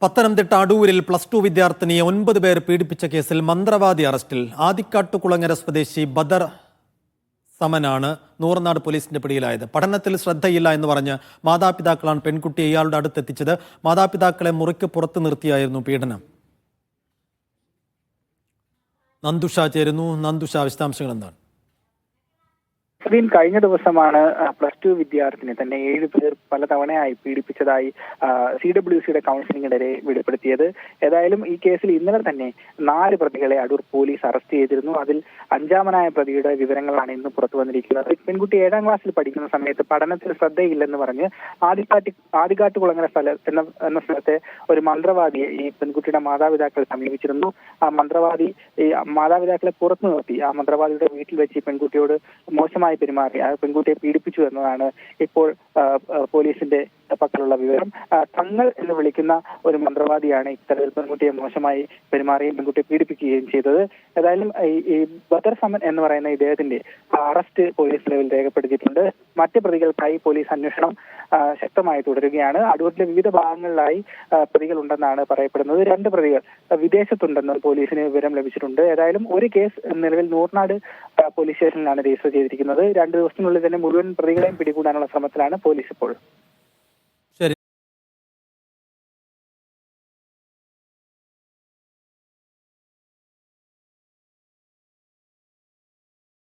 പത്തനംതിട്ട അടൂരിൽ +2 വിദ്യാർത്ഥിനിയെ 9 പേർ പീഡിപ്പിച്ച കേസിൽ മന്ത്രവാദി അറസ്റ്റിൽ. ആദിക്കാട്ടുകുളങ്ങര സ്വദേശി ബദർ സമനാണ് നൂറനാട് പോലീസിന്റെ പിടിയിലായത്. പഠനത്തിൽ ശ്രദ്ധയില്ല എന്ന് പറഞ്ഞ് മാതാപിതാക്കളാണ് പെൺകുട്ടിയെ ഇയാളുടെ അടുത്തെത്തിച്ചത്. മാതാപിതാക്കളെ മുറിക്ക് പുറത്ത് നിർത്തിയായിരുന്നു പീഡനം. നന്ദുഷ ചേരുന്നു. നന്ദുഷ, വിശദാംശങ്ങൾ എന്താണ്? കഴിഞ്ഞ ദിവസമാണ് +2 വിദ്യാർത്ഥിനി തന്നെ 7 പേർ പലതവണയായി പീഡിപ്പിച്ചതായി CWCയുടെ കൗൺസിലിംഗിനിടെ വെളിപ്പെടുത്തിയത്. ഏതായാലും ഈ കേസിൽ ഇന്നലെ തന്നെ 4 പ്രതികളെ അടൂർ പോലീസ് അറസ്റ്റ് ചെയ്തിരുന്നു. അതിൽ 5ാമനായ പ്രതിയുടെ വിവരങ്ങളാണ് ഇന്ന് പുറത്തു വന്നിരിക്കുന്നത്. പെൺകുട്ടി 7ാം ക്ലാസ്സിൽ പഠിക്കുന്ന സമയത്ത് പഠനത്തിൽ ശ്രദ്ധയില്ലെന്ന് പറഞ്ഞ് ആദിക്കാട്ടുകുളങ്ങര എന്ന സ്ഥലത്തെ ഒരു മന്ത്രവാദിയെ ഈ പെൺകുട്ടിയുടെ മാതാപിതാക്കൾ സമീപിച്ചിരുന്നു. ആ മന്ത്രവാദി ഈ മാതാപിതാക്കളെ പുറത്തു നിർത്തി ആ മന്ത്രവാദിയുടെ വീട്ടിൽ വെച്ച് ഈ പെൺകുട്ടിയോട് മോശമായി പെരുമാറി ആ പെൺകുട്ടിയെ പീഡിപ്പിച്ചു എന്നതാണ് ഇപ്പോൾ പോലീസിന്റെ പക്കലുള്ള വിവരം. തങ്ങൾ എന്ന് വിളിക്കുന്ന ഒരു മന്ത്രവാദിയാണ് ഇത്തരത്തിൽ പെൺകുട്ടിയെ മോശമായി പെരുമാറുകയും പെൺകുട്ടിയെ പീഡിപ്പിക്കുകയും ചെയ്തത്. ഏതായാലും ഈ ബദർ സമൻ എന്ന് പറയുന്ന ഇദ്ദേഹത്തിന്റെ അറസ്റ്റ് പോലീസ് ലെവൽ രേഖപ്പെടുത്തിയിട്ടുണ്ട്. മറ്റ് പ്രതികൾക്കായി പോലീസ് അന്വേഷണം ശക്തമായി തുടരുകയാണ്. അടൂരിലെ വിവിധ ഭാഗങ്ങളിലായി പ്രതികളുണ്ടെന്നാണ് പറയപ്പെടുന്നത്. 2 പ്രതികൾ വിദേശത്തുണ്ടെന്ന് പോലീസിന് വിവരം ലഭിച്ചിട്ടുണ്ട്. ഏതായാലും ഒരു കേസ് നിലവിൽ നൂർനാട് പോലീസ് സ്റ്റേഷനിലാണ് രജിസ്റ്റർ ചെയ്തിരിക്കുന്നത്. 2 ദിവസത്തിനുള്ളിൽ തന്നെ മുഴുവൻ പ്രതികളെയും പിടികൂടാനുള്ള ശ്രമത്തിലാണ് പോലീസ് ഇപ്പോൾ.